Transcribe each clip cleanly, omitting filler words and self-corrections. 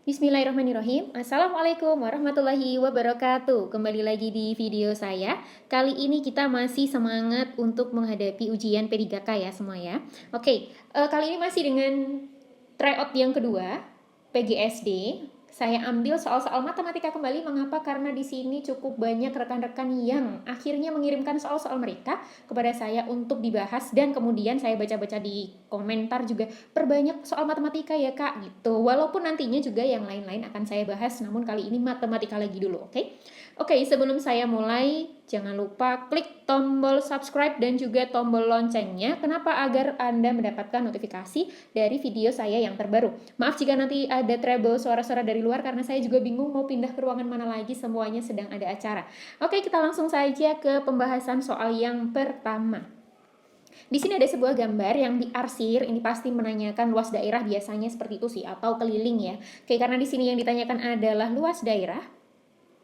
Bismillahirrahmanirrahim. Assalamualaikum warahmatullahi wabarakatuh. Kembali lagi di video saya. Kali ini kita masih semangat untuk menghadapi ujian P3K ya semua ya. Oke, kali ini masih dengan tryout yang kedua, PGSD. Saya ambil soal-soal matematika kembali. Mengapa? Karena di sini cukup banyak rekan-rekan yang akhirnya mengirimkan soal-soal mereka kepada saya untuk dibahas, dan kemudian saya baca-baca di komentar juga, perbanyak soal matematika ya kak gitu. Walaupun nantinya juga yang lain-lain akan saya bahas, namun kali ini matematika lagi dulu, oke? Oke, sebelum saya mulai, jangan lupa klik tombol subscribe dan juga tombol loncengnya. Kenapa? Agar Anda mendapatkan notifikasi dari video saya yang terbaru. Maaf jika nanti ada treble suara-suara dari luar, karena saya juga bingung mau pindah ke ruangan mana lagi, semuanya sedang ada acara. Oke, kita langsung saja ke pembahasan soal yang pertama. Di sini ada sebuah gambar yang diarsir, ini pasti menanyakan luas daerah, biasanya seperti itu sih, atau keliling ya. Oke, karena di sini yang ditanyakan adalah luas daerah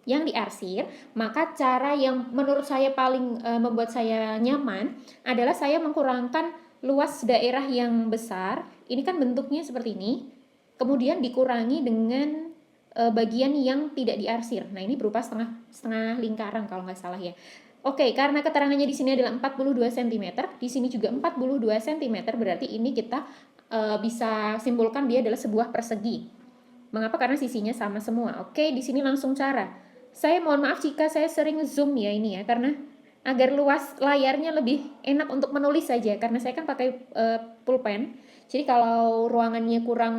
yang diarsir, maka cara yang menurut saya paling membuat saya nyaman adalah saya mengkurangkan luas daerah yang besar. Ini kan bentuknya seperti ini, kemudian dikurangi dengan bagian yang tidak diarsir. Nah, ini berupa setengah lingkaran kalau nggak salah ya. Oke, karena keterangannya di sini adalah 42 cm, di sini juga 42 cm, berarti ini kita bisa simpulkan dia adalah sebuah persegi. Mengapa? Karena sisinya sama semua. Oke, di sini langsung cara. Saya mohon maaf jika saya sering zoom ya ini ya, karena agar luas layarnya lebih enak untuk menulis saja, karena saya kan pakai pulpen. Jadi kalau ruangannya kurang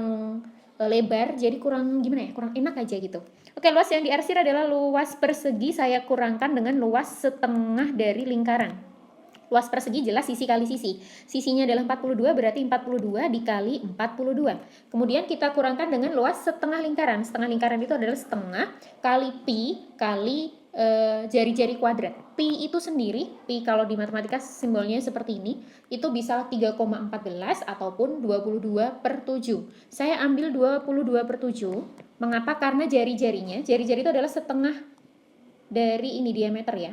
lebar, jadi kurang gimana ya, kurang enak aja gitu. Oke, luas yang diarsir adalah luas persegi, saya kurangkan dengan luas setengah dari lingkaran. Luas persegi jelas sisi kali sisi. Sisinya adalah 42, berarti 42 dikali 42. Kemudian kita kurangkan dengan luas setengah lingkaran. Setengah lingkaran itu adalah setengah kali pi kali jari-jari kuadrat. Pi itu sendiri, pi kalau di matematika simbolnya seperti ini, itu bisa 3,14 ataupun 22 per 7. Saya ambil 22 per 7. Mengapa? Karena jari-jarinya, jari-jari itu adalah setengah dari ini diameter ya.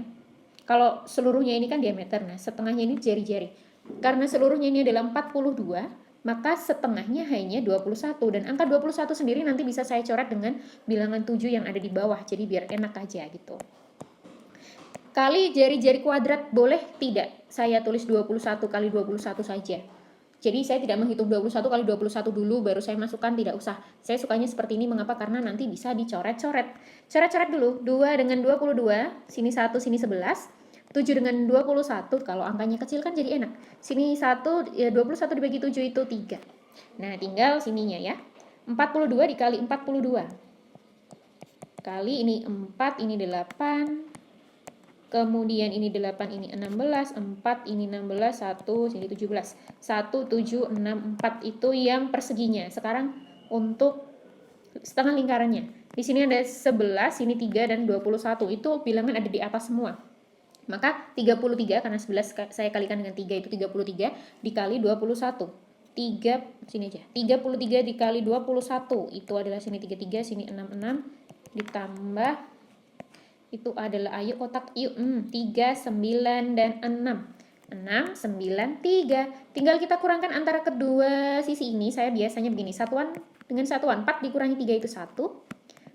Kalau seluruhnya ini kan diameter, nah setengahnya ini jari-jari. Karena seluruhnya ini adalah 42, maka setengahnya hanya 21. Dan angka 21 sendiri nanti bisa saya coret dengan bilangan 7 yang ada di bawah, jadi biar enak aja gitu. Kali jari-jari kuadrat boleh tidak? Saya tulis 21 kali 21 saja. Jadi saya tidak menghitung 21 kali 21 dulu baru saya masukkan, tidak usah. Saya sukanya seperti ini, mengapa? Karena nanti bisa dicoret-coret. Coret-coret dulu, 2 dengan 22, sini 1, sini 11. 7 dengan 21, kalau angkanya kecil kan jadi enak. Sini 1, ya 21 dibagi 7 itu 3. Nah, tinggal sininya ya. 42 dikali 42. Kali ini 4, ini 8. Kemudian ini 8, ini 16, 4, ini 16, 1, sini 17. 1, 7, 6, 4 itu yang perseginya. Sekarang untuk setengah lingkarannya. Di sini ada 11, sini 3, dan 21. Itu bilangan ada di atas semua. Maka 33, karena 11 saya kalikan dengan 3 itu 33, dikali 21. 3, sini aja. 33 dikali 21, itu adalah sini 33, sini 66, ditambah itu adalah, ayo kotak yuk, 3, 9, dan 6. 6, 9, 3. Tinggal kita kurangkan antara kedua sisi ini. Saya biasanya begini, satuan dengan satuan. 4 dikurangi 3 itu 1.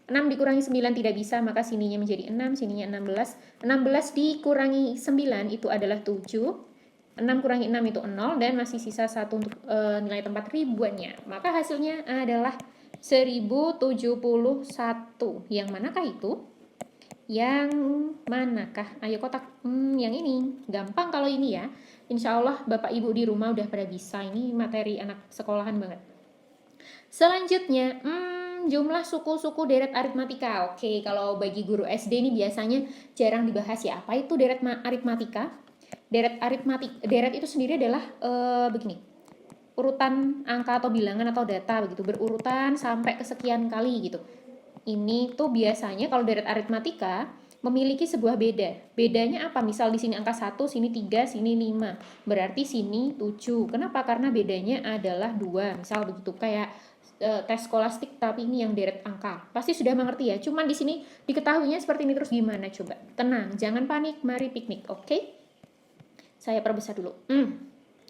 6 dikurangi 9 tidak bisa, maka sininya menjadi 6, sininya 16. 16 dikurangi 9 itu adalah 7. 6 kurangi 6 itu 0, dan masih sisa 1 untuk nilai tempat ribuannya. Maka hasilnya adalah 1071. Yang manakah itu? Yang manakah? Ayo kotak. Yang ini. Gampang kalau ini ya. Insya Allah Bapak Ibu di rumah udah pada bisa. Ini materi anak sekolahan banget. Selanjutnya, jumlah suku-suku deret aritmatika. Oke, kalau bagi guru SD ini biasanya jarang dibahas ya. Apa itu deret aritmatika? Deret itu sendiri adalah begini. Urutan angka atau bilangan atau data begitu, berurutan sampai kesekian kali gitu. Ini tuh biasanya kalau deret aritmatika memiliki sebuah beda. Bedanya apa? Misal di sini angka 1, sini 3, sini 5. Berarti sini 7. Kenapa? Karena bedanya adalah 2. Misal begitu, kayak tes skolastik tapi ini yang deret angka. Pasti sudah mengerti ya. Cuman di sini diketahuinya seperti ini terus gimana coba? Tenang, jangan panik, mari piknik, oke? Saya perbesar dulu.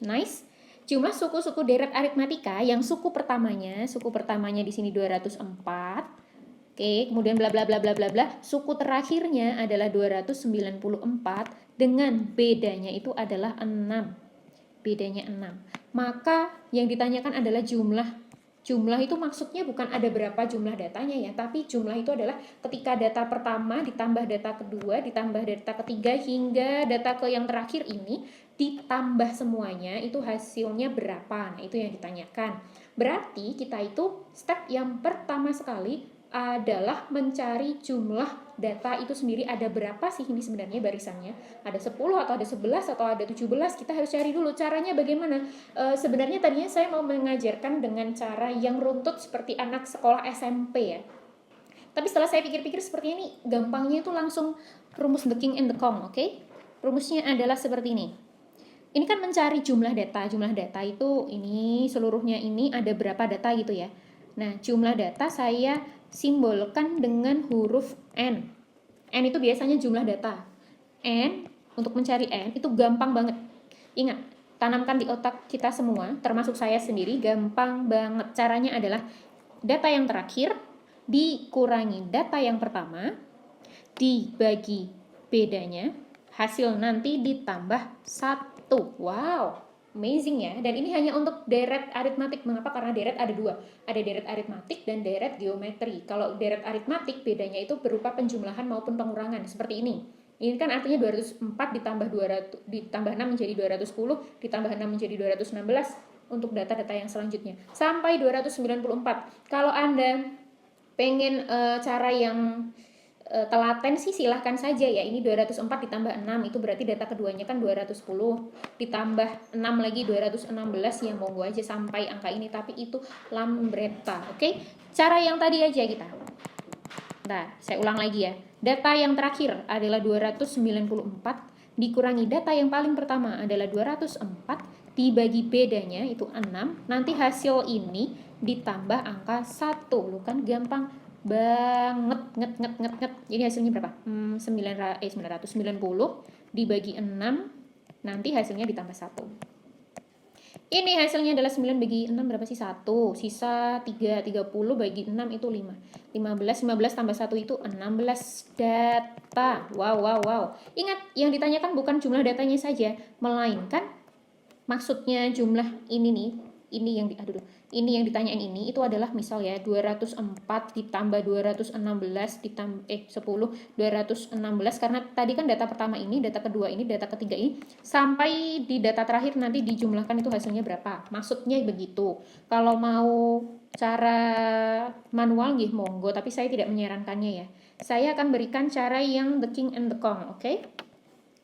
Nice. jumlah suku-suku deret aritmatika yang suku pertamanya di sini 204. Oke, kemudian bla bla bla bla bla bla. Suku terakhirnya adalah 294 dengan bedanya itu adalah 6. Bedanya 6. Maka yang ditanyakan adalah jumlah. Jumlah itu maksudnya bukan ada berapa jumlah datanya ya, tapi jumlah itu adalah ketika data pertama ditambah data kedua, ditambah data ketiga hingga data ke yang terakhir ini ditambah semuanya itu hasilnya berapa. Nah, itu yang ditanyakan. Berarti kita itu step yang pertama sekali adalah mencari jumlah data itu sendiri, ada berapa sih ini sebenarnya barisannya, ada 10 atau ada 11 atau ada 17, kita harus cari dulu caranya bagaimana. Sebenarnya tadinya saya mau mengajarkan dengan cara yang runtut seperti anak sekolah SMP ya, tapi setelah saya pikir-pikir seperti ini gampangnya itu langsung rumus the king and the kong. Oke? Rumusnya adalah seperti ini. Ini kan mencari jumlah data itu ini seluruhnya ini ada berapa data gitu ya. Nah, jumlah data saya simbolkan dengan huruf N. N itu biasanya jumlah data. N, untuk mencari N itu gampang banget. Ingat, tanamkan di otak kita semua, termasuk saya sendiri, gampang banget. Caranya adalah data yang terakhir dikurangi data yang pertama, dibagi bedanya, hasil nanti ditambah 1. Wow, amazing ya. Dan ini hanya untuk deret aritmatik. Mengapa? Karena deret ada 2. Ada deret aritmatik dan deret geometri. Kalau deret aritmatik bedanya itu berupa penjumlahan maupun pengurangan seperti ini. Ini kan artinya 204 ditambah 200 ditambah 6 menjadi 210, ditambah 6 menjadi 216 untuk data-data yang selanjutnya sampai 294. Kalau Anda pengen cara yang telaten sih silahkan saja ya. Ini 204 ditambah 6 itu berarti data keduanya kan 210, ditambah 6 lagi 216 ya, monggo aja sampai angka ini, tapi itu lambretta. Oke? Cara yang tadi aja kita. Nah, saya ulang lagi ya. Data yang terakhir adalah 294 dikurangi data yang paling pertama adalah 204 dibagi bedanya itu 6. Nanti hasil ini ditambah angka 1. Lu kan gampang banget nget. Jadi hasilnya berapa? 990 dibagi 6, nanti hasilnya ditambah 1. Ini hasilnya adalah 9 bagi 6 berapa sih? 1. Sisa 3, 30 bagi 6 itu 5. 15 tambah 1 itu 16 data. Wow. Ingat, yang ditanyakan bukan jumlah datanya saja, melainkan maksudnya jumlah ini nih. Ini yang ditanyain ini itu adalah misal ya 204 ditambah 216 ditambah 10 216, karena tadi kan data pertama ini, data kedua ini, data ketiga ini sampai di data terakhir nanti dijumlahkan itu hasilnya berapa. Maksudnya begitu. Kalau mau cara manual nggih monggo, tapi saya tidak menyarankannya ya. Saya akan berikan cara yang the king and the kong, oke?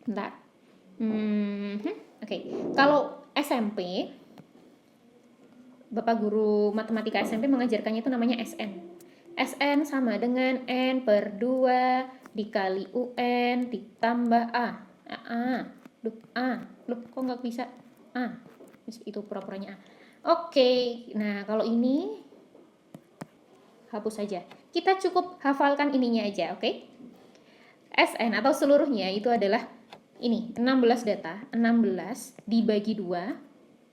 Bentar. Oke. Kalau SMP, Bapak guru matematika SMP mengajarkannya itu namanya SN. SN sama dengan N per 2 dikali UN ditambah A. Loh, kok nggak bisa A? Itu pura-puranya A. Oke, nah kalau ini hapus saja. Kita cukup hafalkan ininya aja, oke? SN atau seluruhnya itu adalah ini, 16 data, 16 dibagi 2,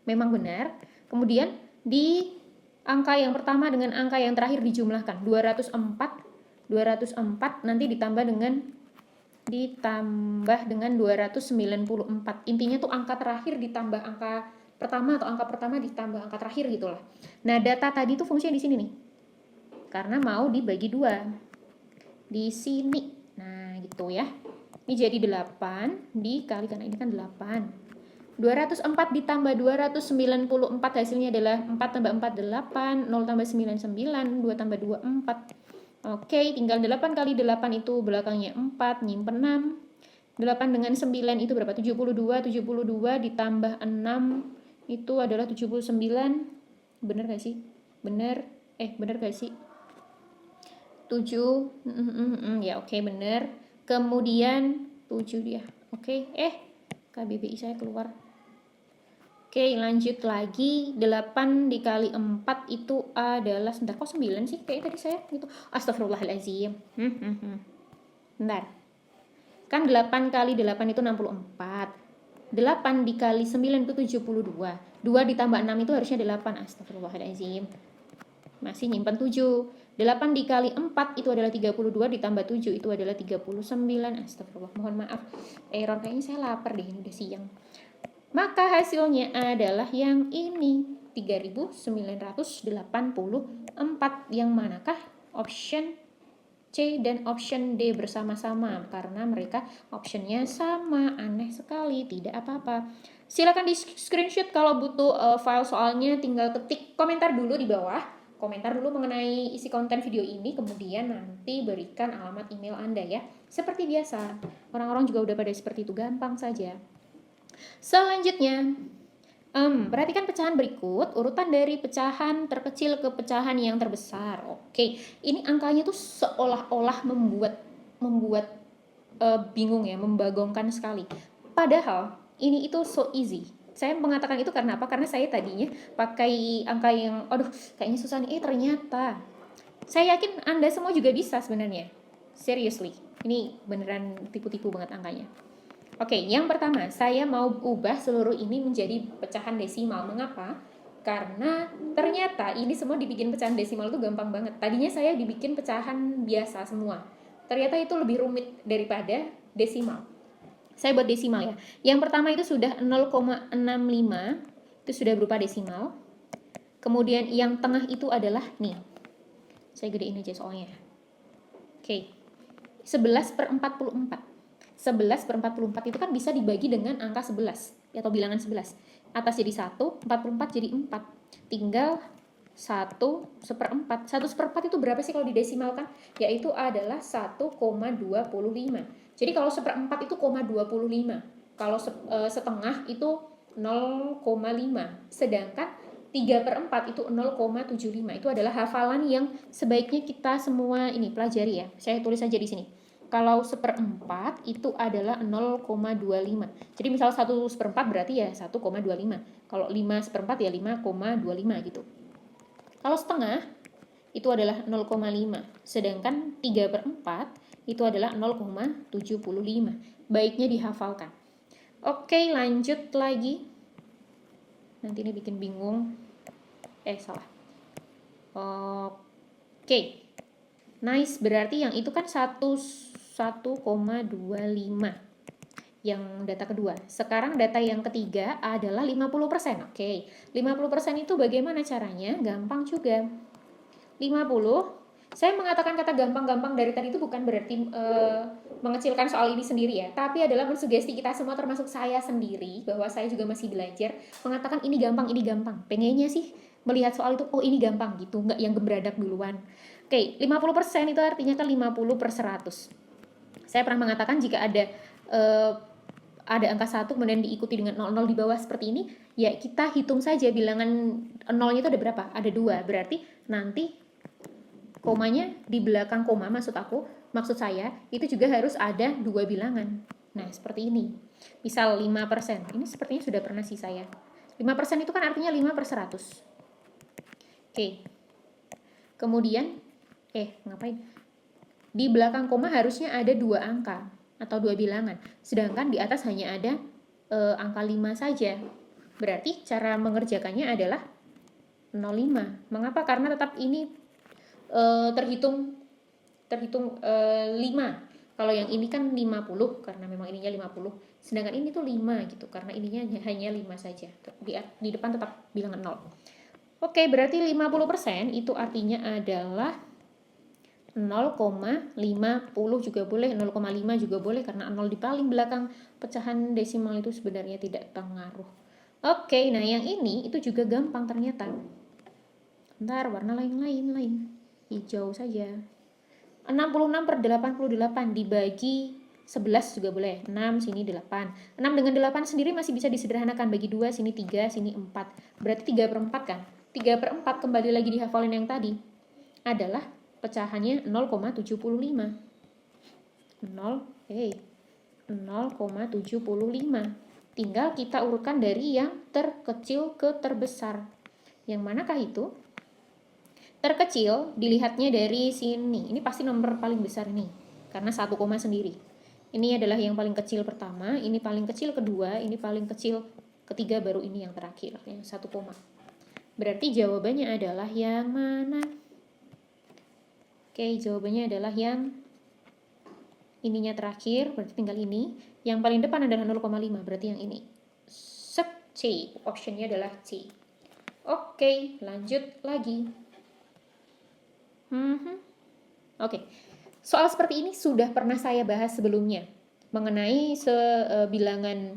memang benar. Kemudian di angka yang pertama dengan angka yang terakhir dijumlahkan 204 nanti ditambah dengan 294. Intinya tuh angka terakhir ditambah angka pertama atau angka pertama ditambah angka terakhir gitulah. Nah, data tadi tuh fungsinya di sini nih. Karena mau dibagi 2. Di sini. Nah, gitu ya. Ini jadi 8 dikali, karena ini kan 8. 204 ditambah 294 hasilnya adalah 4 tambah 4 8, 0 tambah 9 9, 2 tambah 2 4. Oke, tinggal 8 kali 8 itu belakangnya 4, nyimpen 6. 8 dengan 9 itu berapa? 72. 72 ditambah 6 itu adalah 79. Bener gak sih? Bener gak sih? 7. Ya oke, bener. Kemudian 7 dia. Oke, KBBI saya keluar. Oke, lanjut lagi. 8 dikali 4 itu adalah, sebentar, kok 9 sih? Kayak tadi saya gitu. Astagfirullahaladzim. Bentar. Kan 8 kali 8 itu 64. 8 dikali 9 itu 72. 2 ditambah 6 itu harusnya 8. Astagfirullahaladzim. Masih nyimpan 7. 8 dikali 4 itu adalah 32, ditambah 7 itu adalah 39. Astagfirullah, mohon maaf. Error, kayaknya saya lapar deh, ini udah siang. Maka hasilnya adalah yang ini, 3984. Yang manakah? Option C dan option D bersama-sama, karena mereka optionnya sama. Aneh sekali, tidak apa-apa. Silakan di screenshot kalau butuh file soalnya, tinggal ketik komentar dulu di bawah. Komentar dulu mengenai isi konten video ini, kemudian nanti berikan alamat email Anda ya. Seperti biasa, orang-orang juga udah pada seperti itu, gampang saja. Selanjutnya, perhatikan pecahan berikut, urutan dari pecahan terkecil ke pecahan yang terbesar. Oke, ini angkanya tuh seolah-olah membuat bingung ya, membagongkan sekali. Padahal ini itu so easy. Saya mengatakan itu karena apa? Karena saya tadinya pakai angka yang, aduh kayaknya susah nih. Ternyata saya yakin Anda semua juga bisa sebenarnya. Seriously, ini beneran tipu-tipu banget angkanya. Oke, yang pertama, saya mau ubah seluruh ini menjadi pecahan desimal. Mengapa? Karena ternyata ini semua dibikin pecahan desimal itu gampang banget. Tadinya saya dibikin pecahan biasa semua. Ternyata itu lebih rumit daripada desimal. Saya buat desimal ya. Yang pertama itu sudah 0,65, itu sudah berupa desimal. Kemudian yang tengah itu adalah nih. Saya gedein aja soalnya. Oke, 11/44. 11/44 itu kan bisa dibagi dengan angka 11 atau bilangan 11. Atas jadi 1, 44 jadi 4. Tinggal 1/4. 1/4 itu berapa sih kalau didesimalkan? Yaitu adalah 1,25. Jadi kalau 1/4 itu 0,25. Kalau setengah itu 0,5. Sedangkan 3/4 itu 0,75. Itu adalah hafalan yang sebaiknya kita semua ini pelajari ya. Saya tulis aja di sini. Kalau 1/4 itu adalah 0,25. Jadi misal 1/4 berarti ya 1,25. Kalau 5/4 ya 5,25 gitu. Kalau setengah itu adalah 0,5. Sedangkan 3/4 itu adalah 0,75. Baiknya dihafalkan. Oke, lanjut lagi. Nanti ini bikin bingung. Salah. Oke. Nice, berarti yang itu kan 1,25 yang data kedua. Sekarang data yang ketiga adalah 50%. Oke, 50% itu bagaimana caranya? Gampang juga. 50, saya mengatakan kata gampang-gampang dari tadi itu bukan berarti mengecilkan soal ini sendiri ya, tapi adalah mensugesti kita semua termasuk saya sendiri, bahwa saya juga masih belajar, mengatakan ini gampang, ini gampang. Pengennya sih melihat soal itu, oh ini gampang gitu, nggak yang gebradak duluan. Oke, 50% itu artinya kan 50/100. Saya pernah mengatakan jika ada angka 1 kemudian diikuti dengan 00 di bawah seperti ini, ya kita hitung saja bilangan nolnya itu ada berapa? Ada 2, berarti nanti komanya di belakang koma maksud saya, itu juga harus ada 2 bilangan. Nah, seperti ini. Misal 5%. Ini sepertinya sudah pernah sih saya. 5% itu kan artinya 5/100. Oke. Kemudian ngapain? Di belakang koma harusnya ada 2 angka atau 2 bilangan. Sedangkan di atas hanya ada angka 5 saja. Berarti cara mengerjakannya adalah 05. Mengapa? Karena tetap ini terhitung 5. Kalau yang ini kan 50 karena memang ininya 50. Sedangkan ini tuh 5 gitu karena ininya hanya 5 saja. Di depan tetap bilangan 0. Oke, berarti 50% itu artinya adalah 0,50 juga boleh, 0,5 juga boleh, karena 0 di paling belakang pecahan desimal itu sebenarnya tidak pengaruh. Oke, nah yang ini itu juga gampang ternyata. Bentar, warna lain. Hijau saja. 66/88 dibagi 11 juga boleh. 6, sini 8. 6 dengan 8 sendiri masih bisa disederhanakan. Bagi 2, sini 3, sini 4. Berarti 3/4 kan? 3/4 kembali lagi dihafalin yang tadi. Adalah pecahannya 0,75. 0,75. Tinggal kita urutkan dari yang terkecil ke terbesar. Yang manakah itu? Terkecil dilihatnya dari sini. Ini pasti nomor paling besar nih, karena 1 koma sendiri. Ini adalah yang paling kecil pertama, ini paling kecil kedua, ini paling kecil ketiga, baru ini yang terakhir, yang 1 koma. Berarti jawabannya adalah yang mana? Oke, jawabannya adalah yang ininya terakhir, berarti tinggal ini. Yang paling depan adalah 0,5, berarti yang ini. Sep, C, optionnya adalah C. Oke, lanjut lagi. Oke, soal seperti ini sudah pernah saya bahas sebelumnya. Mengenai bilangan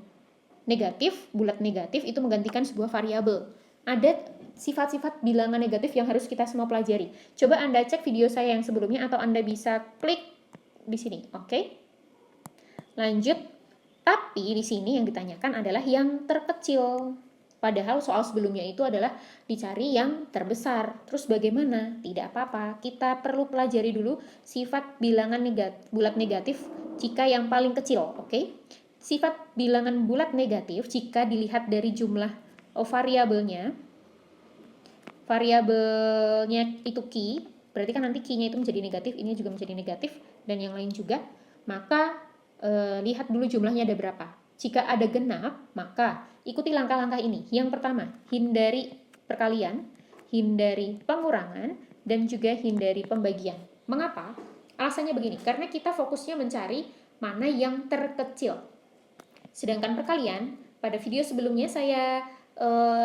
negatif, bulat negatif itu menggantikan sebuah variabel. Ada sifat-sifat bilangan negatif yang harus kita semua pelajari. Coba Anda cek video saya yang sebelumnya atau Anda bisa klik di sini, oke? Lanjut, tapi di sini yang ditanyakan adalah yang terkecil. Padahal soal sebelumnya itu adalah dicari yang terbesar. Terus bagaimana? Tidak apa-apa, kita perlu pelajari dulu sifat bilangan bulat negatif jika yang paling kecil, oke? Sifat bilangan bulat negatif jika dilihat dari jumlah variabelnya itu key, berarti kan nanti key-nya itu menjadi negatif, ini juga menjadi negatif, dan yang lain juga, maka lihat dulu jumlahnya ada berapa. Jika ada genap, maka ikuti langkah-langkah ini. Yang pertama, hindari perkalian, hindari pengurangan, dan juga hindari pembagian. Mengapa? Alasannya begini, karena kita fokusnya mencari mana yang terkecil. Sedangkan perkalian, pada video sebelumnya saya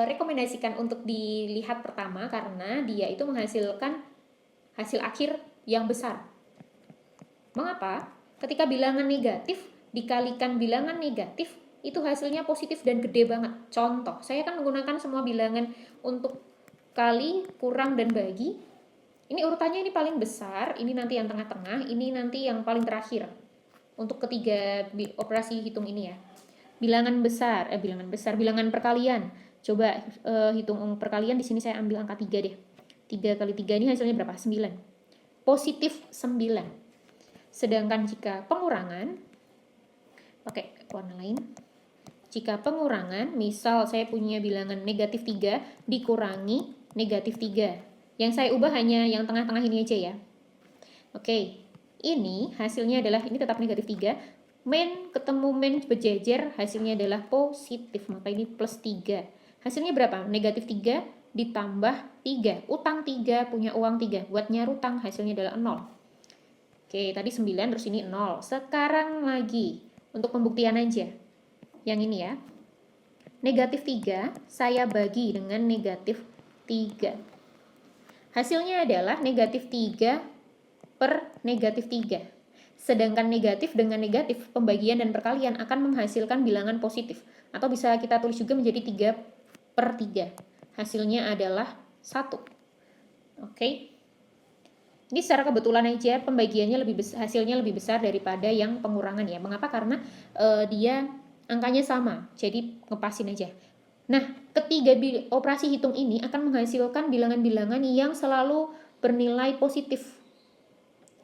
rekomendasikan untuk dilihat pertama karena dia itu menghasilkan hasil akhir yang besar. Mengapa? Ketika bilangan negatif dikalikan bilangan negatif, itu hasilnya positif dan gede banget. Contoh, saya akan menggunakan semua bilangan untuk kali, kurang, dan bagi. Ini urutannya ini paling besar, ini nanti yang tengah-tengah, ini nanti yang paling terakhir. Untuk ketiga operasi hitung ini ya. Bilangan perkalian. Coba hitung perkalian, di sini saya ambil angka 3 deh. 3 kali 3 ini hasilnya berapa? 9. Positif 9. Sedangkan jika pengurangan, pakai warna lain. Jika pengurangan, misal saya punya bilangan negatif 3 dikurangi negatif 3. Yang saya ubah hanya yang tengah-tengah ini aja ya. Oke, ini hasilnya adalah, ini tetap negatif 3. Min ketemu min berjejer, hasilnya adalah positif, maka ini plus 3. Hasilnya berapa? Negatif 3 ditambah 3. Utang 3, punya uang 3. Buat nyarutang, hasilnya adalah 0. Oke, tadi 9, terus ini 0. Sekarang lagi, untuk pembuktian aja. Yang ini ya. Negatif 3, saya bagi dengan negatif 3. Hasilnya adalah negatif 3 per negatif 3. Sedangkan negatif dengan negatif, pembagian dan perkalian akan menghasilkan bilangan positif. Atau bisa kita tulis juga menjadi 3 per 3. Hasilnya adalah 1. Oke. Ini secara kebetulan aja pembagiannya hasilnya lebih besar daripada yang pengurangan ya. Mengapa? Karena dia angkanya sama. Jadi ngepasin aja. Nah, ketiga operasi hitung ini akan menghasilkan bilangan-bilangan yang selalu bernilai positif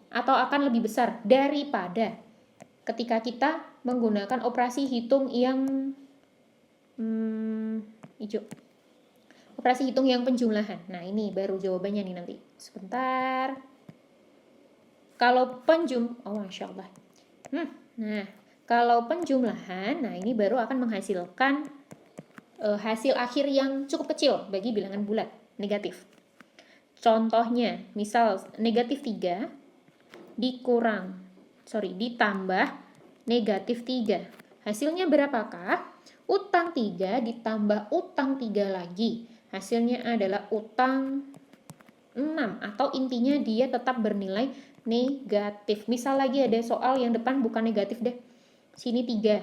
atau akan lebih besar daripada ketika kita menggunakan operasi hitung yang hijau. Operasi hitung yang penjumlahan. Nah, ini baru jawabannya nih nanti. Sebentar. Kalau Masya Allah. Nah, kalau penjumlahan, nah ini baru akan menghasilkan hasil akhir yang cukup kecil bagi bilangan bulat, negatif. Contohnya, misal negatif 3 ditambah negatif 3. Hasilnya berapakah? Utang 3 ditambah utang 3 lagi. Hasilnya adalah utang 6, atau intinya dia tetap bernilai negatif. Misal lagi ada soal yang depan bukan negatif deh. Sini 3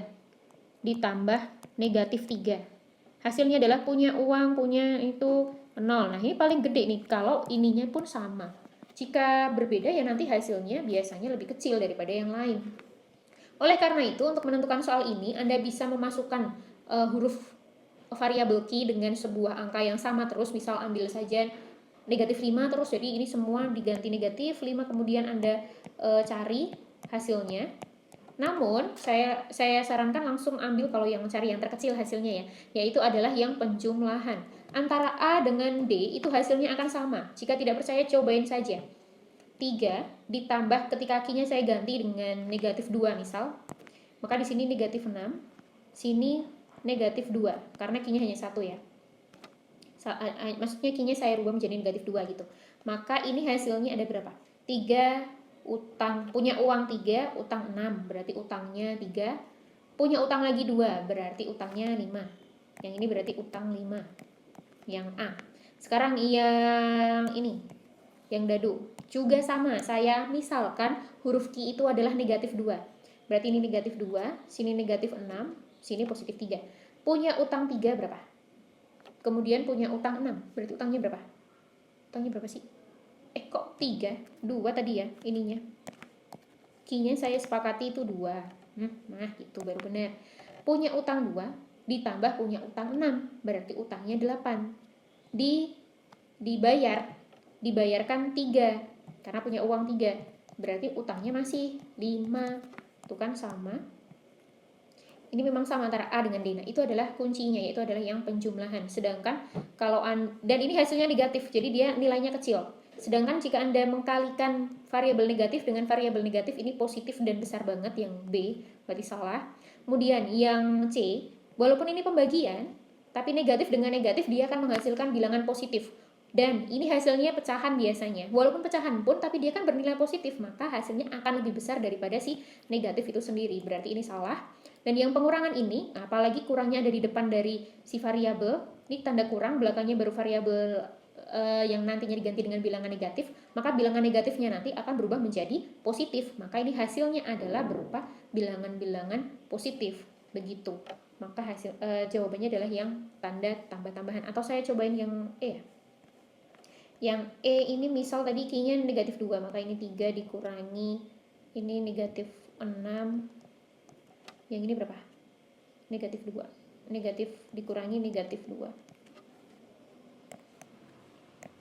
ditambah negatif 3. Hasilnya adalah punya uang, punya itu 0. Nah, ini paling gede nih kalau ininya pun sama. Jika berbeda ya nanti hasilnya biasanya lebih kecil daripada yang lain. Oleh karena itu, untuk menentukan soal ini, Anda bisa memasukkan huruf variabel key dengan sebuah angka yang sama terus. Misal ambil saja negatif 5 terus, jadi ini semua diganti negatif 5, kemudian Anda cari hasilnya. Namun saya sarankan langsung ambil kalau yang mencari yang terkecil hasilnya ya, yaitu adalah yang penjumlahan. Antara A dengan D itu hasilnya akan sama. Jika tidak percaya cobain saja. 3 ditambah ketika Q-nya saya ganti dengan negatif 2 misal. Maka di sini negatif 6, sini negatif 2 karena Q-nya hanya 1 ya. Maksudnya Q-nya saya rubah menjadi negatif 2 gitu. Maka ini hasilnya ada berapa? 3 punya uang 3, utang 6, berarti utangnya 3. Punya utang lagi 2, berarti utangnya 5. Yang ini berarti utang 5. Yang A. Sekarang yang ini, yang dadu. Juga sama, saya misalkan huruf Q itu adalah negatif 2. Berarti ini negatif 2, sini negatif 6, sini positif 3. Punya utang 3 berapa? Kemudian punya utang 6, berarti utangnya berapa? Utangnya berapa sih? Kok 3? 2 tadi ya ininya. Q-nya saya sepakati itu 2. Nah itu baru benar. Punya utang 2 ditambah punya utang 6, berarti utangnya 8. Dibayarkan 3 karena punya uang 3, berarti utangnya masih 5. Itu kan sama. Ini memang sama antara A dengan D. Nah, itu adalah kuncinya, yaitu adalah yang penjumlahan. Sedangkan kalau dan ini hasilnya negatif, jadi dia nilainya kecil. Sedangkan jika Anda mengkalikan variabel negatif dengan variabel negatif, ini positif dan besar banget, yang B, berarti salah. Kemudian yang C, walaupun ini pembagian, tapi negatif dengan negatif dia akan menghasilkan bilangan positif. Dan ini hasilnya pecahan biasanya. Walaupun pecahan pun, tapi dia kan bernilai positif, maka hasilnya akan lebih besar daripada si negatif itu sendiri. Berarti ini salah. Dan yang pengurangan ini, apalagi kurangnya ada di depan dari si variabel, ini tanda kurang, belakangnya baru variabel yang nantinya diganti dengan bilangan negatif, maka bilangan negatifnya nanti akan berubah menjadi positif. Maka ini hasilnya adalah berupa bilangan-bilangan positif. Begitu. Maka hasil jawabannya adalah yang tanda tambah-tambahan. Atau saya cobain yang E ya. Yang E ini misal tadi Q-nya negatif 2, maka ini 3 dikurangi, ini negatif 6. Yang ini berapa? Negatif 2. Negatif dikurangi negatif 2.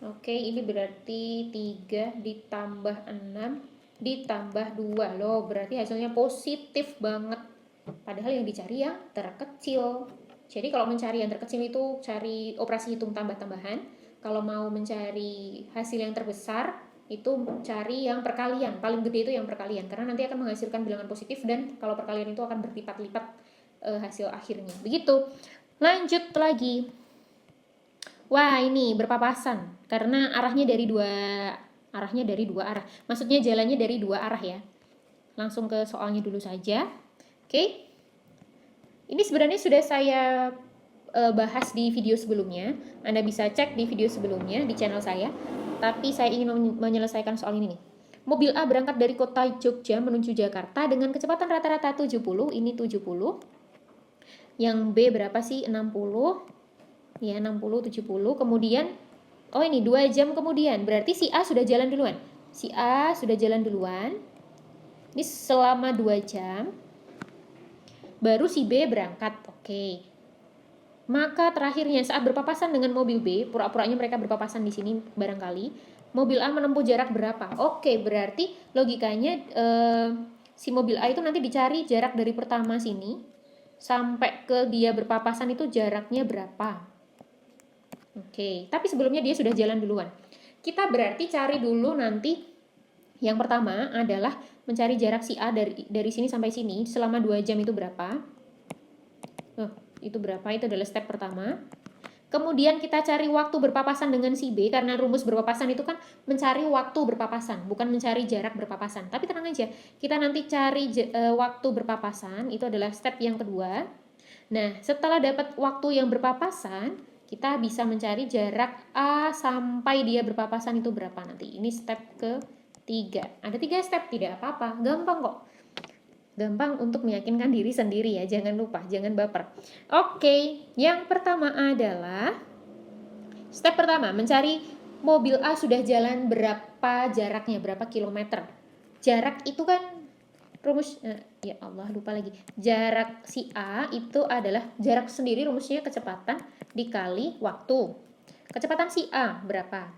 Oke, ini berarti 3 ditambah 6 ditambah 2. Loh, berarti hasilnya positif banget. Padahal yang dicari yang terkecil. Jadi kalau mencari yang terkecil itu cari operasi hitung tambah-tambahan. Kalau mau mencari hasil yang terbesar, itu cari yang perkalian. Paling gede itu yang perkalian, karena nanti akan menghasilkan bilangan positif, dan kalau perkalian itu akan berlipat-lipat hasil akhirnya. Begitu. Lanjut lagi. Wah, ini berpapasan karena arahnya dari dua arah. Maksudnya jalannya dari 2 arah ya. Langsung ke soalnya dulu saja. Oke. Ini sebenarnya sudah saya bahas di video sebelumnya. Anda bisa cek di video sebelumnya di channel saya. Tapi saya ingin menyelesaikan soal ini nih. Mobil A berangkat dari kota Jogja menuju Jakarta dengan kecepatan rata-rata 70, ini 70. Yang B berapa sih? 60. Ya, 60, 70. Kemudian, ini 2 jam kemudian. Berarti si A sudah jalan duluan. Si A sudah jalan duluan. Ini selama 2 jam. Baru si B berangkat. Oke. Maka terakhirnya saat berpapasan dengan mobil B, pura-puranya mereka berpapasan di sini barangkali, mobil A menempuh jarak berapa? Oke, berarti logikanya si mobil A itu nanti dicari jarak dari pertama sini sampai ke dia berpapasan itu jaraknya berapa. Oke, tapi sebelumnya dia sudah jalan duluan. Kita berarti cari dulu nanti, yang pertama adalah mencari jarak si A dari sini sampai sini selama 2 jam itu berapa. Itu berapa? Itu adalah step pertama. Kemudian kita cari waktu berpapasan dengan si B, karena rumus berpapasan itu kan mencari waktu berpapasan, bukan mencari jarak berpapasan. Tapi tenang aja, kita nanti cari waktu berpapasan, itu adalah step yang kedua. Nah, setelah dapat waktu yang berpapasan, kita bisa mencari jarak A sampai dia berpapasan itu berapa nanti. Ini step ketiga. Ada 3 step, tidak apa-apa, gampang kok. Gampang untuk meyakinkan diri sendiri ya, jangan lupa, jangan baper. Oke, yang pertama adalah step pertama, mencari mobil A sudah jalan berapa jaraknya, berapa kilometer. Jarak itu kan rumus, ya Allah lupa lagi. Jarak si A itu adalah jarak sendiri, rumusnya kecepatan dikali waktu. Kecepatan si A berapa?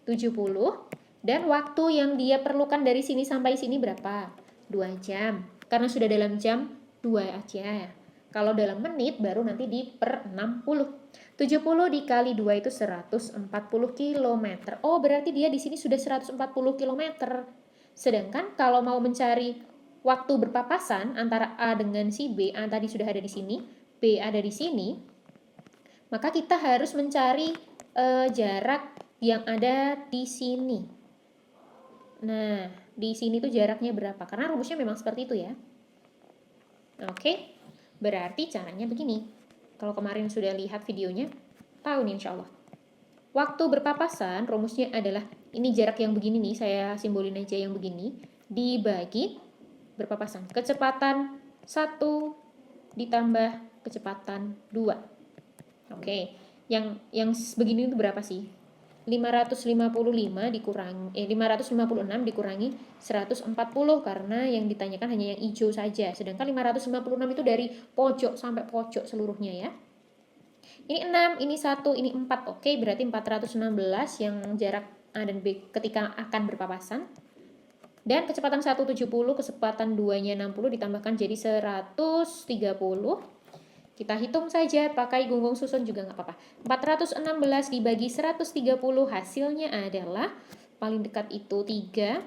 70. Dan waktu yang dia perlukan dari sini sampai sini berapa? 2 jam. Karena sudah dalam jam 2 aja. Kalau dalam menit baru nanti di per 60. 70 dikali 2 itu 140 km. Oh, berarti dia di sini sudah 140 km. Sedangkan kalau mau mencari waktu berpapasan antara A dengan si B, A tadi sudah ada di sini, B ada di sini, maka kita harus mencari jarak yang ada di sini. Nah, di sini tuh jaraknya berapa? Karena rumusnya memang seperti itu ya. Oke, berarti caranya begini. Kalau kemarin sudah lihat videonya, tahu nih insya Allah. Waktu berpapasan, rumusnya adalah, ini jarak yang begini nih, saya simbolin aja yang begini, dibagi berpapasan. Kecepatan 1 ditambah kecepatan 2. Oke, yang begini itu berapa sih? 556 dikurangi 140 karena yang ditanyakan hanya yang hijau saja. Sedangkan 556 itu dari pojok sampai pojok seluruhnya ya. Ini 6, ini 1, ini 4. Oke, berarti 416 yang jarak A dan B ketika akan berpapasan. Dan kecepatan 1 70, kecepatan 2-nya 60 ditambahkan jadi 130. Kita hitung saja pakai gunggung susun juga nggak apa-apa. 416 dibagi 130 hasilnya adalah paling dekat itu 3.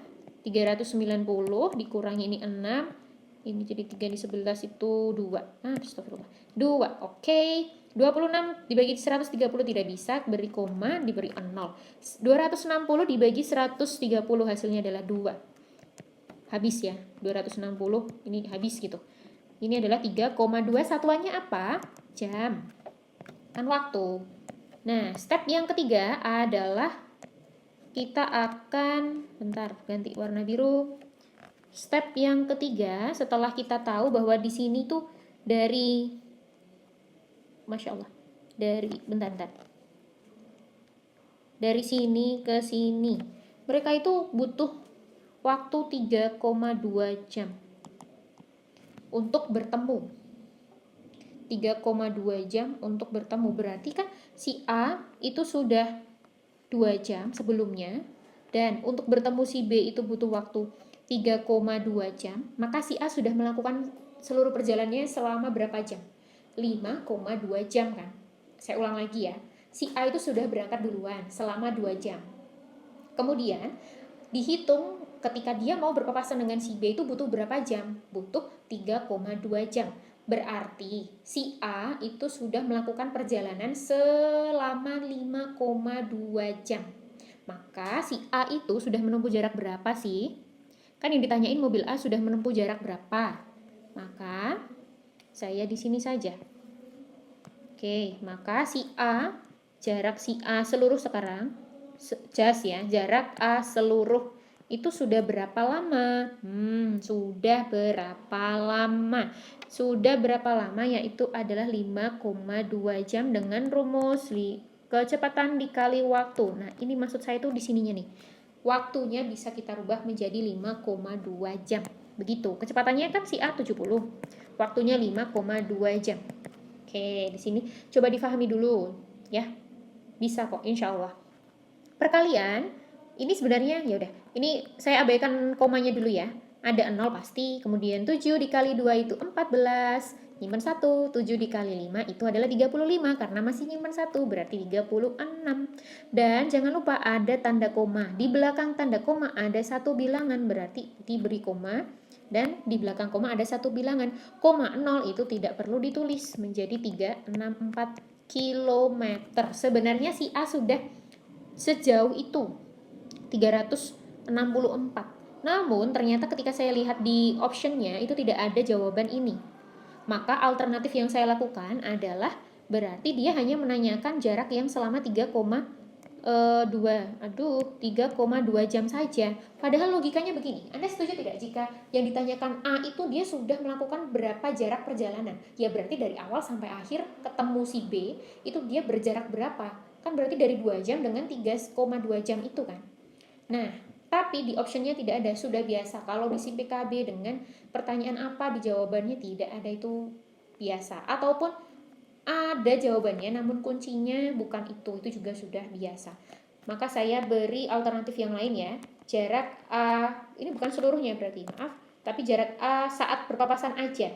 390 dikurangi ini 6. Ini jadi 3 di 11 itu 2. Astagfirullah. 2, oke. 26 dibagi 130 tidak bisa, beri koma, diberi 0. 260 dibagi 130 hasilnya adalah 2. Habis ya, 260 ini habis gitu. Ini adalah 3,2, satuannya apa? Jam. Kan waktu. Nah, step yang ketiga adalah kita akan, bentar, ganti warna biru. Step yang ketiga, setelah kita tahu bahwa di sini tuh dari, Masya Allah, bentar. Dari sini ke sini, mereka itu butuh waktu 3,2 jam untuk bertemu. 3,2 jam untuk bertemu. Berarti kan si A itu sudah 2 jam sebelumnya, dan untuk bertemu si B itu butuh waktu 3,2 jam, maka si A sudah melakukan seluruh perjalanannya selama berapa jam? 5,2 jam kan? Saya ulang lagi ya. Si A itu sudah berangkat duluan selama 2 jam. Kemudian dihitung ketika dia mau berpapasan dengan si B itu butuh berapa jam? Butuh 3,2 jam. Berarti si A itu sudah melakukan perjalanan selama 5,2 jam. Maka si A itu sudah menempuh jarak berapa sih? Kan yang ditanyain mobil A sudah menempuh jarak berapa? Maka saya di sini saja. Oke, maka jarak si A seluruh sekarang, jarak A seluruh itu sudah berapa lama? Sudah berapa lama? Yaitu adalah 5,2 jam dengan rumus kecepatan dikali waktu. Nah, ini maksud saya tuh di sininya nih. Waktunya bisa kita rubah menjadi 5,2 jam. Begitu. Kecepatannya kan si A 70. Waktunya 5,2 jam. Oke, di sini coba difahami dulu ya. Bisa kok, insya Allah. Perkalian ini sebenarnya ya udah. Ini saya abaikan komanya dulu ya. Ada 0 pasti, kemudian 7 dikali 2 itu 14, nyimpen 1, 7 dikali 5 itu adalah 35 karena masih nyimpen 1, berarti 36. Dan jangan lupa ada tanda koma. Di belakang tanda koma ada satu bilangan, berarti diberi koma. Dan di belakang koma ada satu bilangan. Koma 0 itu tidak perlu ditulis, menjadi 364 km. Sebenarnya si A sudah sejauh itu, 364. Namun ternyata ketika saya lihat di optionnya itu tidak ada jawaban ini. Maka alternatif yang saya lakukan adalah berarti dia hanya menanyakan jarak yang selama 3,2 jam saja. Padahal logikanya begini, Anda setuju tidak jika yang ditanyakan A itu dia sudah melakukan berapa jarak perjalanan? Ya berarti dari awal sampai akhir ketemu si B itu dia berjarak berapa? Kan berarti dari 2 jam dengan 3,2 jam itu kan. Nah, tapi di optionnya tidak ada, sudah biasa. Kalau di SIM-PKB dengan pertanyaan apa di jawabannya tidak ada, itu biasa. Ataupun ada jawabannya namun kuncinya bukan itu juga sudah biasa. Maka saya beri alternatif yang lain ya. Jarak A, ini bukan seluruhnya berarti, maaf. Tapi jarak A saat berpapasan aja.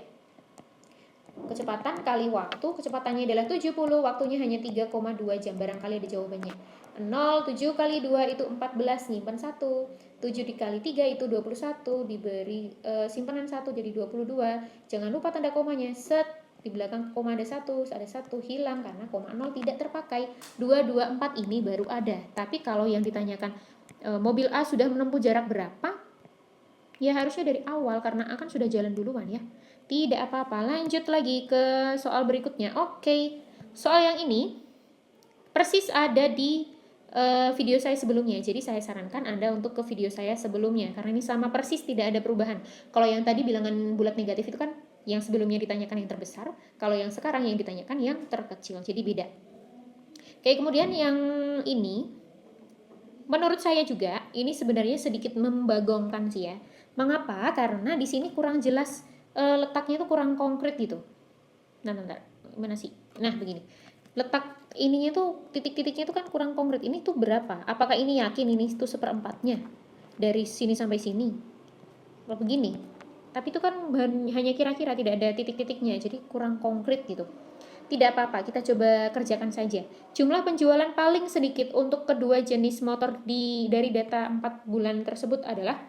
Kecepatan kali waktu, kecepatannya adalah 70, waktunya hanya 3,2 jam. Barangkali ada jawabannya. 0, 7 kali 2 itu 14, nyimpan 1. 7 dikali 3 itu 21, diberi simpanan 1 jadi 22. Jangan lupa tanda komanya. Set, di belakang koma ada 1, ada 1 hilang karena koma 0 tidak terpakai. 2, 2, 4 ini baru ada. Tapi kalau yang ditanyakan mobil A sudah menempuh jarak berapa? Ya harusnya dari awal karena akan sudah jalan duluan ya. Tidak apa-apa, lanjut lagi ke soal berikutnya. Oke, soal yang ini persis ada di video saya sebelumnya. Jadi saya sarankan Anda untuk ke video saya sebelumnya karena ini sama persis, tidak ada perubahan. Kalau yang tadi bilangan bulat negatif itu kan yang sebelumnya ditanyakan yang terbesar, kalau yang sekarang yang ditanyakan yang terkecil. Jadi beda. Oke, kemudian yang ini menurut saya juga ini sebenarnya sedikit membagongkan sih ya. Mengapa? Karena di sini kurang jelas letaknya itu kurang konkret gitu. Nah, mana sih? Nah, begini. Letak ininya tuh titik-titiknya tuh kan kurang konkret. Ini tuh berapa? Apakah ini yakin ini tuh seperempatnya dari sini sampai sini? Kalau begini. Tapi itu kan hanya kira-kira, tidak ada titik-titiknya. Jadi kurang konkret gitu. Tidak apa-apa, kita coba kerjakan saja. Jumlah penjualan paling sedikit untuk kedua jenis motor dari data 4 bulan tersebut adalah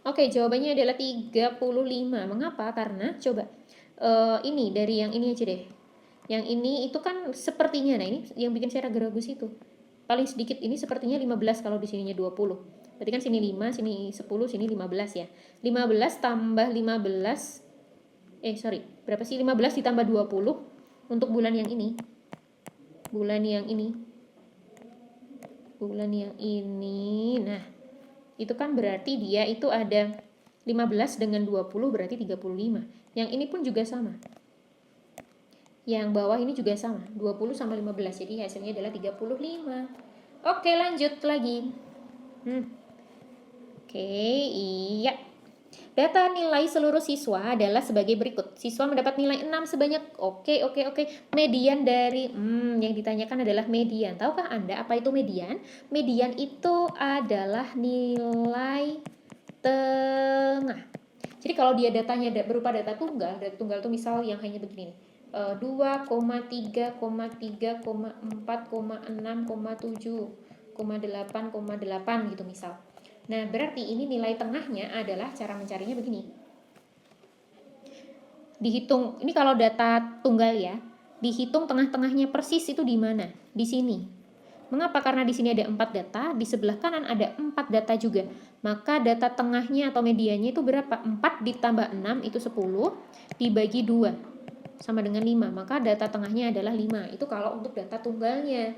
Oke, jawabannya adalah 35. Mengapa? Karena coba ini dari yang ini aja deh. Yang ini itu kan sepertinya, nah ini yang bikin saya ragu-ragu situ. Paling sedikit ini sepertinya 15 kalau di sininya 20. Berarti kan sini 5, sini 10, sini 15 ya. 15 tambah 15 berapa sih? 15 ditambah 20 untuk bulan yang ini. Bulan yang ini. Bulan yang ini. Nah, itu kan berarti dia itu ada 15 dengan 20 berarti 35. Yang ini pun juga sama. Yang bawah ini juga sama, 20 sama 15. Jadi hasilnya adalah 35. Oke, lanjut lagi. Oke, iya. Data nilai seluruh siswa adalah sebagai berikut. Siswa mendapat nilai 6 sebanyak Oke. Median dari yang ditanyakan adalah median. Tahukah Anda apa itu median? Median itu adalah nilai tengah. Jadi kalau dia datanya berupa data tunggal itu misal yang hanya begini nih. 2,3,3,4,6,7,8,8 gitu misal. Nah, berarti ini nilai tengahnya adalah cara mencarinya begini. Dihitung, ini kalau data tunggal ya, dihitung tengah-tengahnya persis itu di mana? Di sini. Mengapa? Karena di sini ada 4 data, di sebelah kanan ada 4 data juga. Maka data tengahnya atau medianya itu berapa? 4 ditambah 6 itu 10, dibagi 2 sama dengan 5. Maka data tengahnya adalah 5. Itu kalau untuk data tunggalnya.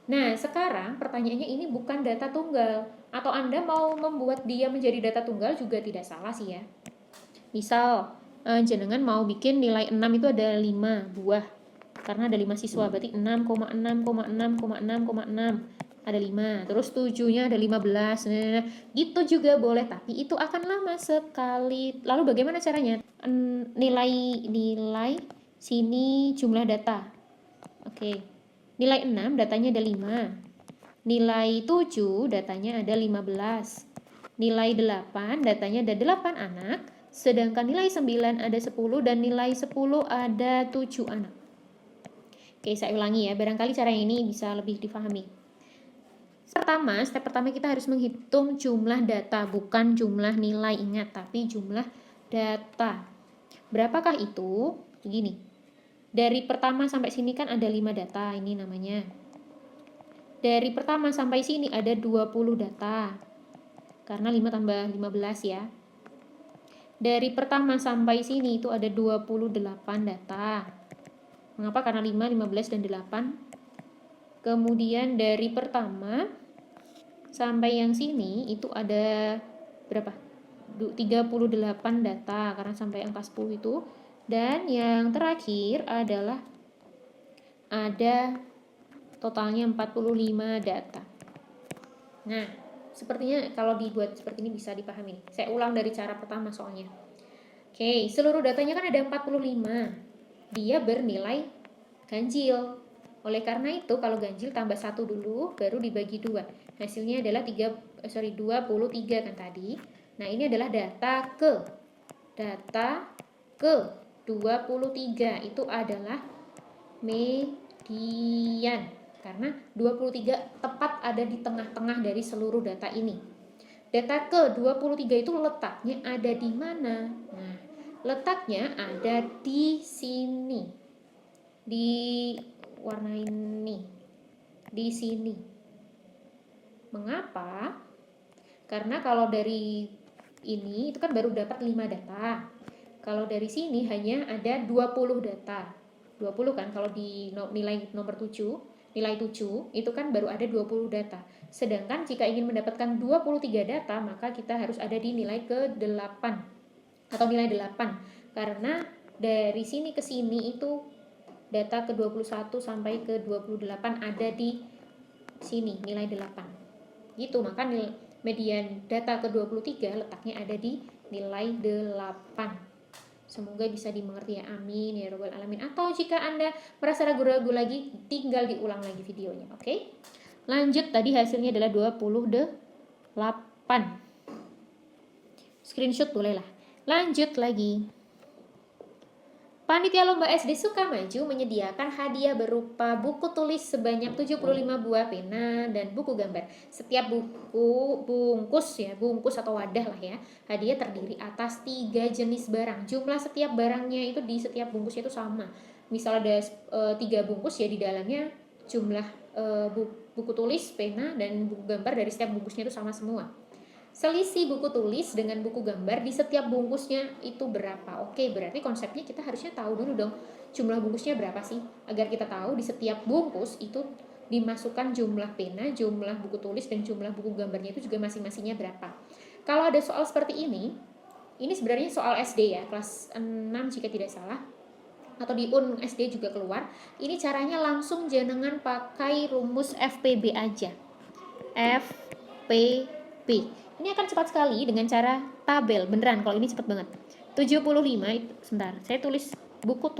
Nah, sekarang pertanyaannya ini bukan data tunggal. Atau Anda mau membuat dia menjadi data tunggal juga tidak salah sih ya. Misal, jenengan mau bikin nilai 6 itu ada 5 buah. Karena ada 5 siswa, berarti 6,6,6,6,6 ada 5. Terus 7-nya ada 15. Nah, gitu juga boleh, tapi itu akan lama sekali. Lalu bagaimana caranya? Nilai sini jumlah data. Oke. Nilai 6 datanya ada 5. Nilai 7 datanya ada 15. Nilai 8 datanya ada 8 anak. Sedangkan nilai 9 ada 10 dan nilai 10 ada 7 anak. Oke, saya ulangi ya. Barangkali cara ini bisa lebih difahami. Step pertama kita harus menghitung jumlah data, bukan jumlah nilai. Ingat, tapi jumlah data. Berapakah itu? Begini. Dari pertama sampai sini kan ada 5 data, ini namanya. Dari pertama sampai sini ada 20 data. Karena 5 tambah 15 ya. Dari pertama sampai sini itu ada 28 data. Mengapa? Karena 5, 15, dan 8. Kemudian dari pertama sampai yang sini itu ada berapa? 38 data karena sampai angka 10 itu. Dan yang terakhir adalah ada totalnya 45 data. Nah, sepertinya kalau dibuat seperti ini bisa dipahami. Saya ulang dari cara pertama soalnya. Oke, seluruh datanya kan ada 45. Dia bernilai ganjil. Oleh karena itu, kalau ganjil tambah 1 dulu, baru dibagi 2. Hasilnya adalah 23 kan tadi. Nah, ini adalah data ke 23 itu adalah median. Karena 23 tepat ada di tengah-tengah dari seluruh data ini. Data ke 23 itu letaknya ada di mana? Nah, letaknya ada di sini. Di warna ini. Di sini. Mengapa? Karena kalau dari ini itu kan baru dapat 5 data. Kalau dari sini hanya ada 20 data. 20 kan kalau di nilai nomor 7, nilai 7 itu kan baru ada 20 data. Sedangkan jika ingin mendapatkan 23 data, maka kita harus ada di nilai ke-8 atau nilai 8. Karena dari sini ke sini itu data ke-21 sampai ke-28 ada di sini nilai 8. Gitu, maka median data ke-23 letaknya ada di nilai 8. Semoga bisa dimengerti ya, amin ya robbal alamin. Atau jika Anda merasa ragu-ragu lagi, tinggal diulang lagi videonya, oke? Lanjut, tadi hasilnya adalah 28. Screenshot boleh lah. Lanjut lagi. Panitia Lomba SD Sukamaju menyediakan hadiah berupa buku tulis sebanyak 75 buah pena dan buku gambar. Setiap buku bungkus atau wadah lah ya, hadiah terdiri atas 3 jenis barang. Jumlah setiap barangnya itu di setiap bungkusnya itu sama. Misal ada 3 bungkus ya, di dalamnya jumlah buku tulis, pena, dan buku gambar dari setiap bungkusnya itu sama semua. Selisih buku tulis dengan buku gambar di setiap bungkusnya itu berapa? Oke, berarti konsepnya kita harusnya tahu dulu dong jumlah bungkusnya berapa sih, agar kita tahu di setiap bungkus itu dimasukkan jumlah pena, jumlah buku tulis, dan jumlah buku gambarnya itu juga masing-masingnya berapa. Kalau ada soal seperti ini sebenarnya soal SD ya, kelas 6 jika tidak salah, atau di UN SD juga keluar. Ini caranya langsung jenengan pakai rumus FPB aja. FPB. Ini akan cepat sekali dengan cara tabel, beneran kalau ini cepat banget. 75 itu, sebentar, saya tulis buku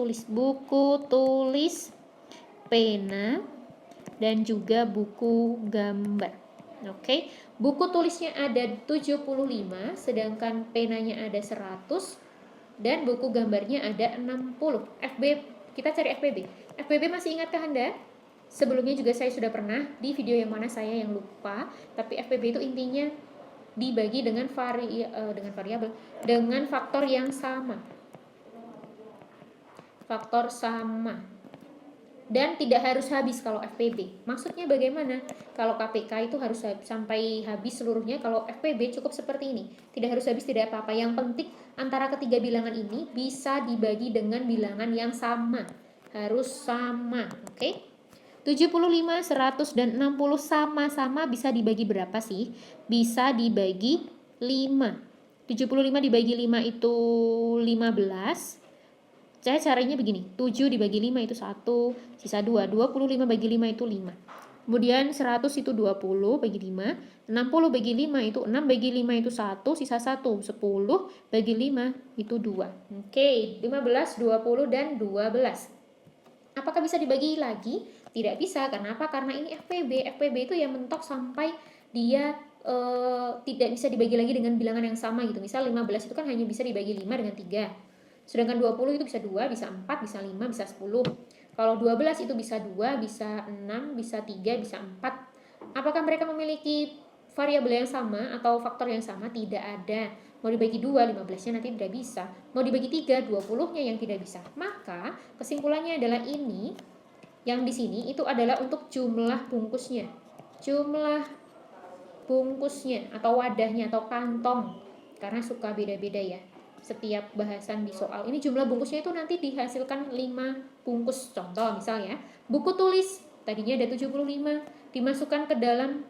tulis, pena, dan juga buku gambar. Oke, buku tulisnya ada 75, sedangkan penanya ada 100, dan buku gambarnya ada 60. Kita cari FPB. FPB masih ingatkah Anda? Sebelumnya juga saya sudah pernah di video yang mana saya yang lupa, tapi FPB itu intinya dibagi dengan variabel dengan faktor yang sama. Faktor sama. Dan tidak harus habis kalau FPB. Maksudnya bagaimana? Kalau KPK itu harus sampai habis seluruhnya, kalau FPB cukup seperti ini. Tidak harus habis, tidak apa-apa. Yang penting antara ketiga bilangan ini bisa dibagi dengan bilangan yang sama. Harus sama, oke? 75, 100, dan 60 sama-sama bisa dibagi berapa sih? Bisa dibagi 5. 75 dibagi 5 itu 15. Saya caranya begini, 7 dibagi 5 itu 1, sisa 2. 25 bagi 5 itu 5. Kemudian 100 itu 20 bagi 5, 60 bagi 5 itu 6 bagi 5 itu 1, sisa 1. 10 bagi 5 itu 2. Oke, 15, 20, dan 12. Apakah bisa dibagi lagi? Tidak bisa. Kenapa? Karena ini FPB. FPB itu yang mentok sampai dia tidak bisa dibagi lagi dengan bilangan yang sama gitu. Misal 15 itu kan hanya bisa dibagi 5 dengan 3. Sedangkan 20 itu bisa 2, bisa 4, bisa 5, bisa 10. Kalau 12 itu bisa 2, bisa 6, bisa 3, bisa 4. Apakah mereka memiliki variabel yang sama atau faktor yang sama? Tidak ada. Mau dibagi 2, 15-nya nanti tidak bisa. Mau dibagi 3, 20-nya yang tidak bisa. Maka kesimpulannya adalah ini, yang di sini itu adalah untuk jumlah bungkusnya. Jumlah bungkusnya atau wadahnya atau kantong. Karena suka beda-beda ya. Setiap bahasan di soal ini jumlah bungkusnya itu nanti dihasilkan 5 bungkus. Contoh misalnya, buku tulis tadinya ada 75, dimasukkan ke dalam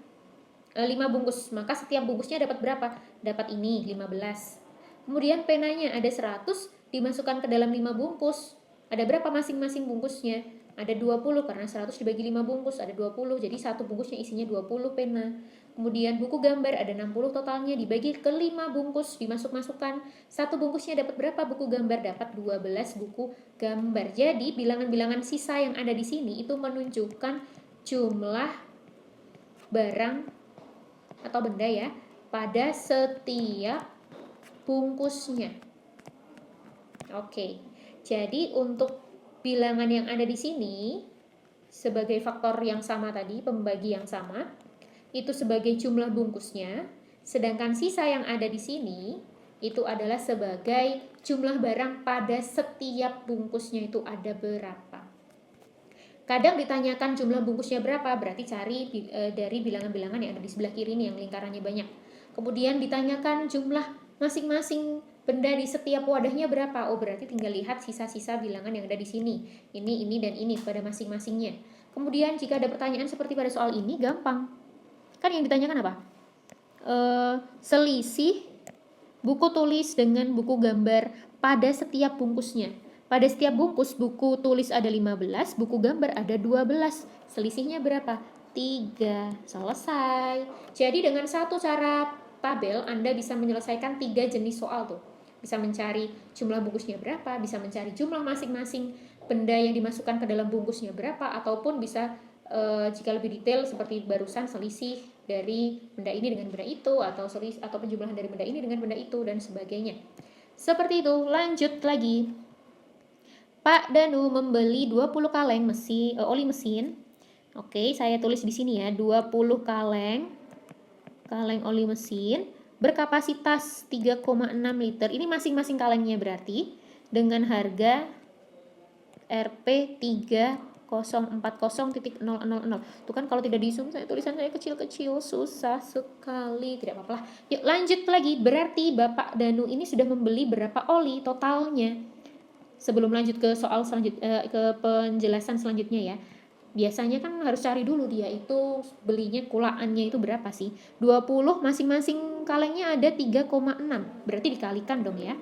5 bungkus, maka setiap bungkusnya dapat berapa? Dapat ini 15. Kemudian penanya ada 100, dimasukkan ke dalam 5 bungkus. Ada berapa masing-masing bungkusnya? Ada 20, karena 100 dibagi 5 bungkus ada 20, jadi satu bungkusnya isinya 20 pena. Kemudian buku gambar ada 60 totalnya, dibagi ke 5 bungkus, dimasuk-masukkan. Satu bungkusnya dapat berapa buku gambar? Dapat 12 buku gambar. Jadi bilangan-bilangan sisa yang ada di sini itu menunjukkan jumlah barang atau benda ya pada setiap bungkusnya. Oke. Jadi untuk bilangan yang ada di sini sebagai faktor yang sama tadi, pembagi yang sama, itu sebagai jumlah bungkusnya, sedangkan sisa yang ada di sini itu adalah sebagai jumlah barang pada setiap bungkusnya itu ada berapa. Kadang ditanyakan jumlah bungkusnya berapa, berarti cari dari bilangan-bilangan yang ada di sebelah kiri ini yang lingkarannya banyak. Kemudian ditanyakan jumlah masing-masing benda di setiap wadahnya berapa, oh berarti tinggal lihat sisa-sisa bilangan yang ada di sini. Ini, dan ini pada masing-masingnya. Kemudian jika ada pertanyaan seperti pada soal ini, gampang. Kan yang ditanyakan apa? Selisih buku tulis dengan buku gambar pada setiap bungkusnya. Pada setiap bungkus buku tulis ada 15, buku gambar ada 12. Selisihnya berapa? 3. Selesai. Jadi dengan satu cara tabel Anda bisa menyelesaikan 3 jenis soal tuh. Bisa mencari jumlah bungkusnya berapa, bisa mencari jumlah masing-masing benda yang dimasukkan ke dalam bungkusnya berapa, ataupun bisa jika lebih detail seperti barusan selisih dari benda ini dengan benda itu, atau selisih atau penjumlahan dari benda ini dengan benda itu dan sebagainya. Seperti itu. Lanjut lagi. Pak Danu membeli 20 kaleng oli mesin. Oke, saya tulis di sini ya, 20 kaleng oli mesin berkapasitas 3,6 liter. Ini masing-masing kalengnya berarti dengan harga Rp 3040.000. Tuh kan kalau tidak di zoom tulisan saya kecil-kecil, susah sekali. Tidak apa-apa lah. Yuk lanjut lagi. Berarti Bapak Danu ini sudah membeli berapa oli totalnya? Sebelum lanjut ke soal ke penjelasan selanjutnya ya, biasanya kan harus cari dulu dia itu belinya kulaannya itu berapa sih. 20 masing-masing kalengnya ada 3,6, berarti dikalikan dong ya.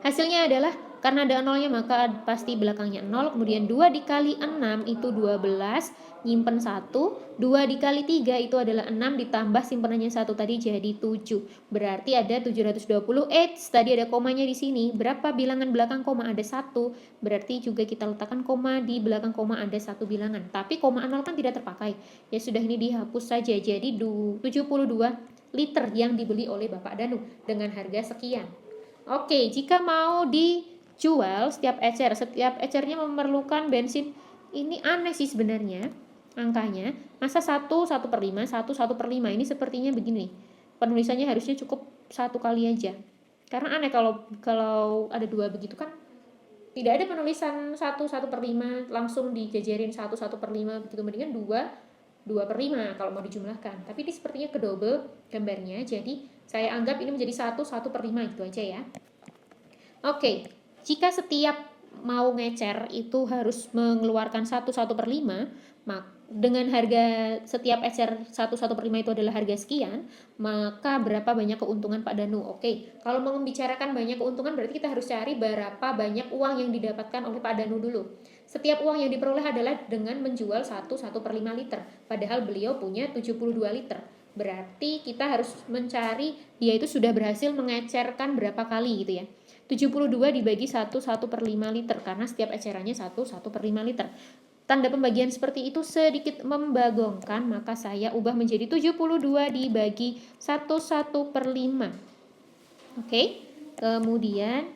Hasilnya adalah karena ada nolnya maka pasti belakangnya 0, kemudian 2 dikali 6 itu 12, nyimpen 1, 2 dikali 3 itu adalah 6, ditambah simpenannya 1 tadi jadi 7. Berarti ada 720. Tadi ada komanya di sini. Berapa bilangan belakang koma? Ada 1. Berarti juga kita letakkan koma di belakang koma ada 1 bilangan. Tapi koma 0 kan tidak terpakai. Ya sudah, ini dihapus saja. Jadi 72 liter yang dibeli oleh Bapak Danu dengan harga sekian. Oke, jika mau dijual setiap ecernya memerlukan bensin. Ini aneh sih sebenarnya angkanya. Masa 1/5, 1/5. Ini sepertinya begini. Penulisannya harusnya cukup 1 kali aja. Karena aneh kalau ada 2 begitu kan. Tidak ada penulisan 1/5 langsung dijajarin 1/5 begitu, mendingan 2/5 kalau mau dijumlahkan. Tapi ini sepertinya kedouble gambarnya, jadi saya anggap ini menjadi 1/5 gitu aja ya. Oke, jika setiap mau ngecer itu harus mengeluarkan 1/5, dengan harga setiap ecer 1/5 itu adalah harga sekian, maka berapa banyak keuntungan Pak Danu? Oke, kalau mau membicarakan banyak keuntungan berarti kita harus cari berapa banyak uang yang didapatkan oleh Pak Danu dulu. Setiap uang yang diperoleh adalah dengan menjual 1/5 liter, padahal beliau punya 72 liter. Berarti kita harus mencari dia itu sudah berhasil mengecerkan berapa kali gitu ya. 72 dibagi 1/5 liter karena setiap ecerannya 1/5 liter. Tanda pembagian seperti itu sedikit membagongkan, maka saya ubah menjadi 72 dibagi 1/5. Oke, kemudian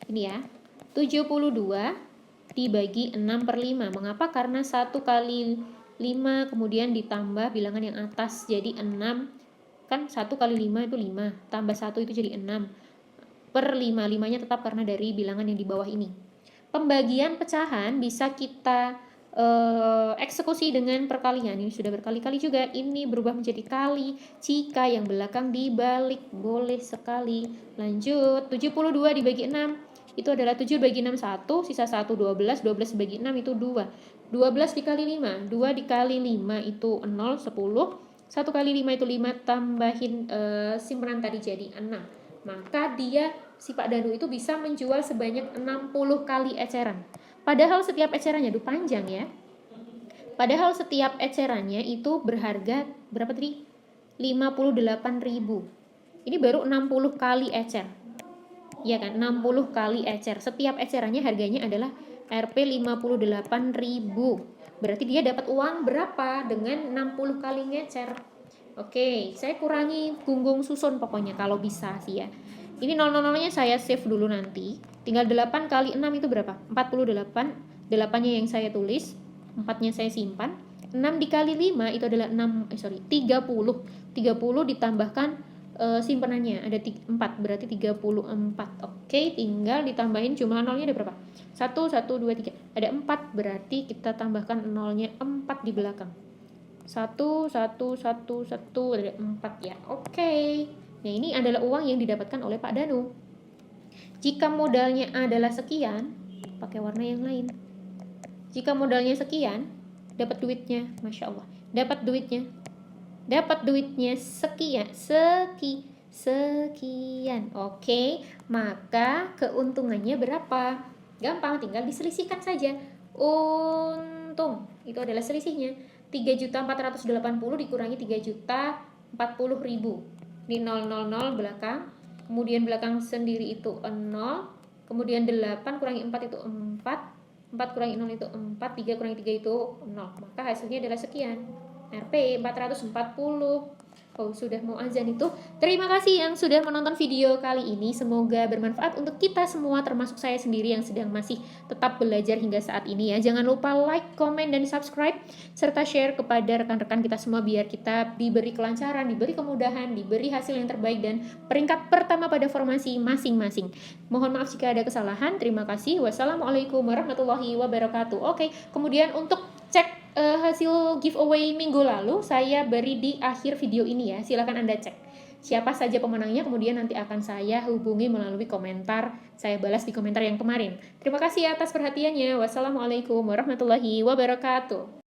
ini ya, 72 dibagi 6/5. Mengapa? Karena 1 kali 5 kemudian ditambah bilangan yang atas jadi 6. Kan 1 kali 5 itu 5, tambah 1 itu jadi 6/5. 5-nya tetap karena dari bilangan yang di bawah ini. Pembagian pecahan bisa kita eksekusi dengan perkalian. Ini sudah berkali-kali juga. Ini berubah menjadi kali jika yang belakang dibalik. Boleh sekali. Lanjut, 72 dibagi 6 itu adalah 7 bagi 6 1, sisa 1 12, 12 dibagi 6 itu 2. 12 dikali 5, 2 dikali 5 itu 0, 10. 1 kali 5 itu 5, tambahin simpanan tadi jadi 6. Maka dia, si Pak Danu itu bisa menjual sebanyak 60 kali eceran. Padahal setiap ecerannya, panjang ya. Padahal setiap ecerannya itu berharga berapa tadi? 58.000. Ini baru 60 kali ecer. Ya kan, 60 kali ecer. Setiap ecerannya harganya adalah Rp 58.000. Berarti dia dapat uang berapa dengan 60 kali ngecer? Oke, saya kurangi gunggung susun pokoknya kalau bisa sih ya. Ini 000-nya saya save dulu nanti. Tinggal 8 kali 6 itu berapa? 48. 8-nya yang saya tulis, 4-nya saya simpan. 6 dikali 5 itu adalah 30. 30 ditambahkan simpanannya ada 4, berarti 34. Oke, tinggal ditambahin jumlah nolnya ada berapa? 1, 1, 2, 3. Ada 4, berarti kita tambahkan nolnya 4 di belakang. 1, 1, 1, 1, ada 4 ya. Oke. Nah, ini adalah uang yang didapatkan oleh Pak Danu. Jika modalnya adalah sekian, pakai warna yang lain. Jika modalnya sekian, dapat duitnya, Masya Allah. Dapat duitnya sekian. Oke, maka keuntungannya berapa? Gampang, tinggal diselisihkan saja. Untung, itu adalah selisihnya. 3.480 dikurangi 3.040.000. Di 000 belakang, kemudian belakang sendiri itu 0, kemudian 8 kurangi 4 itu 4, 4 kurangi 0 itu 4, 3 kurangi 3 itu 0, maka hasilnya adalah sekian. Rp 440. Oh, sudah mau azan itu. Terima kasih yang sudah menonton video kali ini. Semoga bermanfaat untuk kita semua, termasuk saya sendiri yang sedang masih tetap belajar hingga saat ini ya. Jangan lupa like, komen, dan subscribe, serta share kepada rekan-rekan kita semua biar kita diberi kelancaran, diberi kemudahan, diberi hasil yang terbaik dan peringkat pertama pada formasi masing-masing. Mohon maaf jika ada kesalahan. Terima kasih. Wassalamualaikum warahmatullahi wabarakatuh. Oke, kemudian untuk cek hasil giveaway minggu lalu saya beri di akhir video ini ya. Silakan Anda cek siapa saja pemenangnya, kemudian nanti akan saya hubungi melalui komentar. Saya balas di komentar yang kemarin. Terima kasih atas perhatiannya. Wassalamualaikum warahmatullahi wabarakatuh.